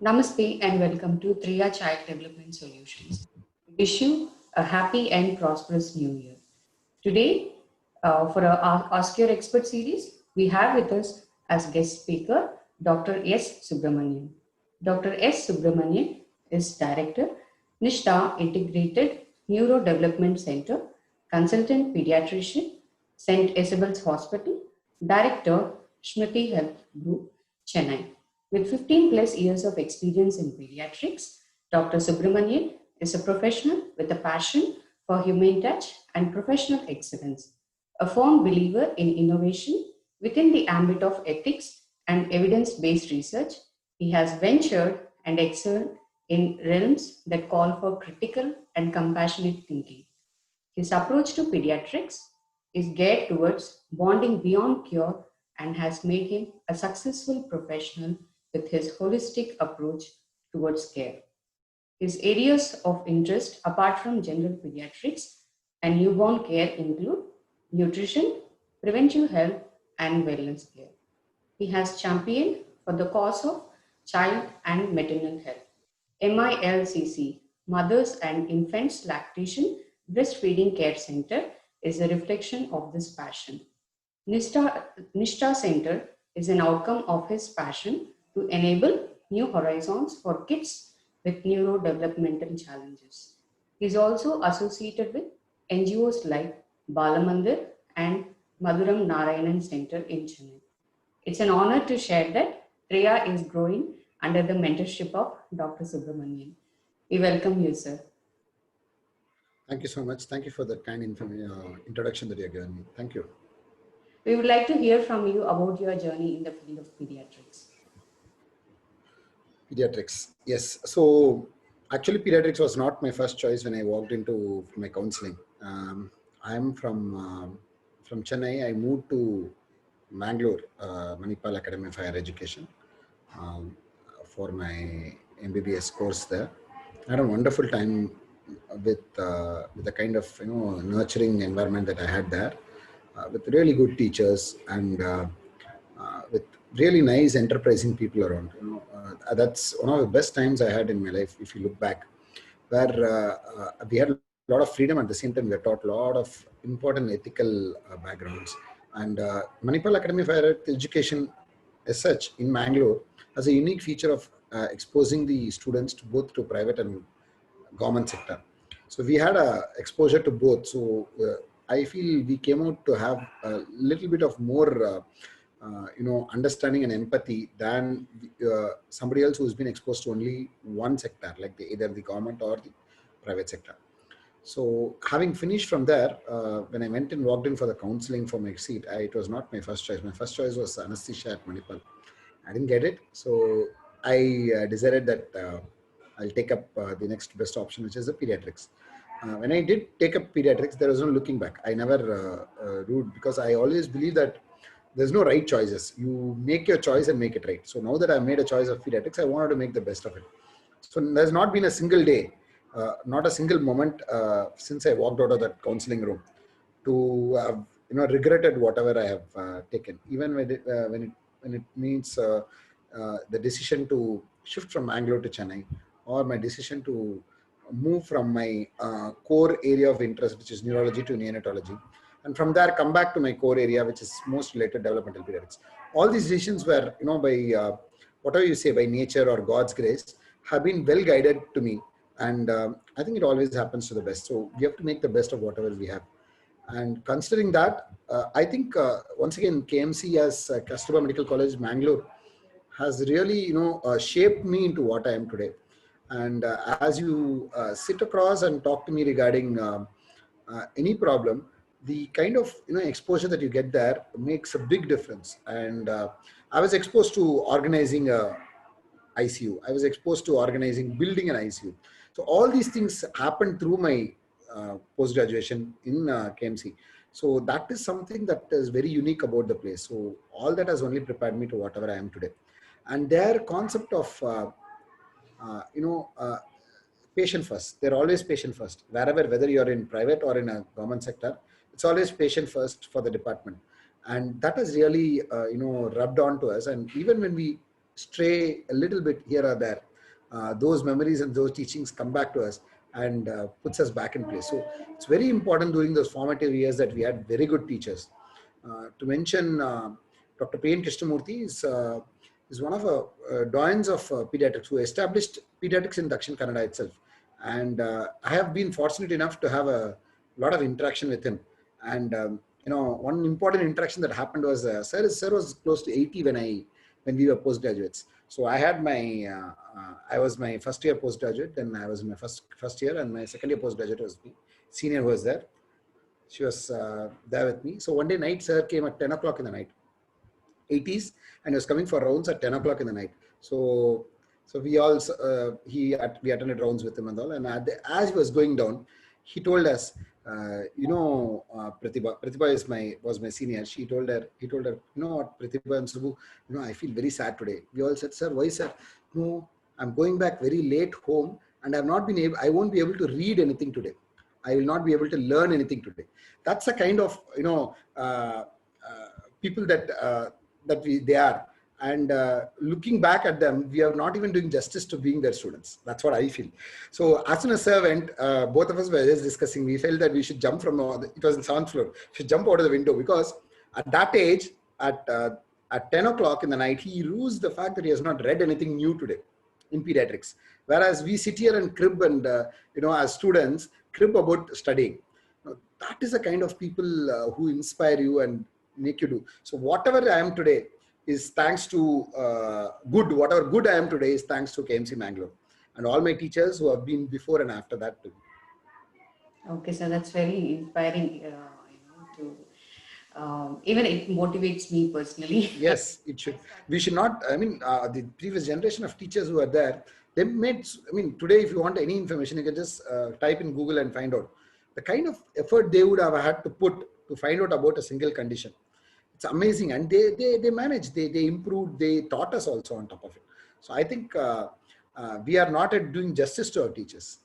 Namaste and welcome to Triya Child Development Solutions. We wish you a happy and prosperous new year. Today, for our Ask Your Expert series, we have with us as guest speaker Dr. S. Subramanian. Dr. S. Subramanian is Director, Nishta Integrated Neuro Development Centre, Consultant Pediatrician, St. Isabel's Hospital, Director, Smriti Health Group, Chennai. With 15 plus years of experience in pediatrics, Dr. Subramanian is a professional with a passion for humane touch and professional excellence, a firm believer in innovation within the ambit of ethics and evidence based research. He has ventured and excelled in realms that call for critical and compassionate thinking. His approach to pediatrics is geared towards bonding beyond cure and has made him a successful professional with his holistic approach towards care. His areas of interest, apart from general pediatrics and newborn care, include nutrition, preventive health, and wellness care. He has championed for the cause of child and maternal health. MILCC, Mothers and Infants Lactation Breastfeeding Care Centre, is a reflection of this passion. Nishta Centre is an outcome of his passion to enable new horizons for kids with neurodevelopmental challenges. He is also associated with NGOs like Balamandir and Maduram Narayanan Center in Chennai. It's an honor to share that Triya is growing under the mentorship of Dr. Subramanian. We welcome you, sir. Thank you so much. Thank you for the kind introduction that you have given me. Thank you. We would like to hear from you about your journey in the field of pediatrics. Pediatrics, yes. So actually, pediatrics was not my first choice when I walked into my counseling. I'm from Chennai. I moved to Mangalore, Manipal Academy of Higher Education, for my MBBS course there. I had a wonderful time with the kind of nurturing environment that I had there, with really good teachers and with really nice enterprising people around. That's one of the best times I had in my life, if you look back, where we had a lot of freedom. At the same time, we were taught a lot of important ethical backgrounds. And Manipal Academy of Higher Education as such in Mangalore has a unique feature of exposing the students to both to private and government sector. So we had a exposure to both. So I feel we came out to have a little bit of more understanding and empathy than somebody else who's been exposed to only one sector, like either the government or the private sector. So having finished from there, when I went and walked in for the counseling for my seat, it was not my first choice. My first choice was anesthesia at Manipal. I didn't get it. So I decided that I'll take up the next best option, which is the pediatrics. When I did take up pediatrics, there was no looking back. I never ruled, because I always believe that there's no right choices. You make your choice and make it right. So now that I've made a choice of pediatrics, I wanted to make the best of it. So there's not been a single day, not a single moment since I walked out of that counseling room to have regretted whatever I have taken. Even when it means the decision to shift from Bangalore to Chennai, or my decision to move from my core area of interest, which is neurology, to neonatology, and from there come back to my core area, which is most related developmental pediatrics. All these decisions were, by whatever you say, by nature or God's grace, have been well guided to me. And I think it always happens to the best. So we have to make the best of whatever we have. And considering that, I think once again, KMC as Kasturba Medical College, Mangalore, has really, shaped me into what I am today. And as you sit across and talk to me regarding any problem, the kind of exposure that you get there makes a big difference. And I was exposed to organizing a ICU. I was exposed to organizing, building an ICU. So all these things happened through my post-graduation in KMC. So that is something that is very unique about the place. So all that has only prepared me to whatever I am today. And their concept of patient first. They're always patient first. Whether you're in private or in a government sector, it's always patient first for the department. And that has really, rubbed on to us. And even when we stray a little bit here or there, those memories and those teachings come back to us and puts us back in place. So it's very important during those formative years that we had very good teachers. To mention, Dr. P.N. Krishnamurthy is one of the doyens of pediatrics who established pediatrics in Dakshin Kannada itself. And I have been fortunate enough to have a lot of interaction with him. And one important interaction that happened was sir was close to 80 when we were postgraduates. So I had I was my first year postgraduate, then I was in my first year, and my second year postgraduate was me, senior who was there. She was there with me. So one day night, sir came at 10 o'clock in the night, 80s, and he was coming for rounds at 10 o'clock in the night. So we all, we attended rounds with him and all. And as he was going down, he told us, Pratibha was my senior. He told her, you know what, Pratibha and Subbu, I feel very sad today. We all said, sir, why, sir? No, I'm going back very late home, and I won't be able to read anything today. I will not be able to learn anything today. That's a kind of, people that they are. And looking back at them, we are not even doing justice to being their students. That's what I feel. So as soon as sir went, both of us were just discussing. We felt that we should jump from, it was in 7th floor, we should jump out of the window, because at that age, at 10 o'clock in the night, he rues the fact that he has not read anything new today in pediatrics. Whereas we sit here and crib and, as students, crib about studying. That is the kind of people who inspire you and make you do. So whatever I am today is thanks to whatever good I am today is thanks to KMC Mangalore and all my teachers who have been before and after that too. Okay, so that's very inspiring, even it motivates me personally. Yes, it should. We should not, the previous generation of teachers who are there, they made, today if you want any information, you can just type in Google and find out. The kind of effort they would have had to put to find out about a single condition. It's amazing. And they managed, they improved, they taught us also on top of it. So I think we are not doing justice to our teachers.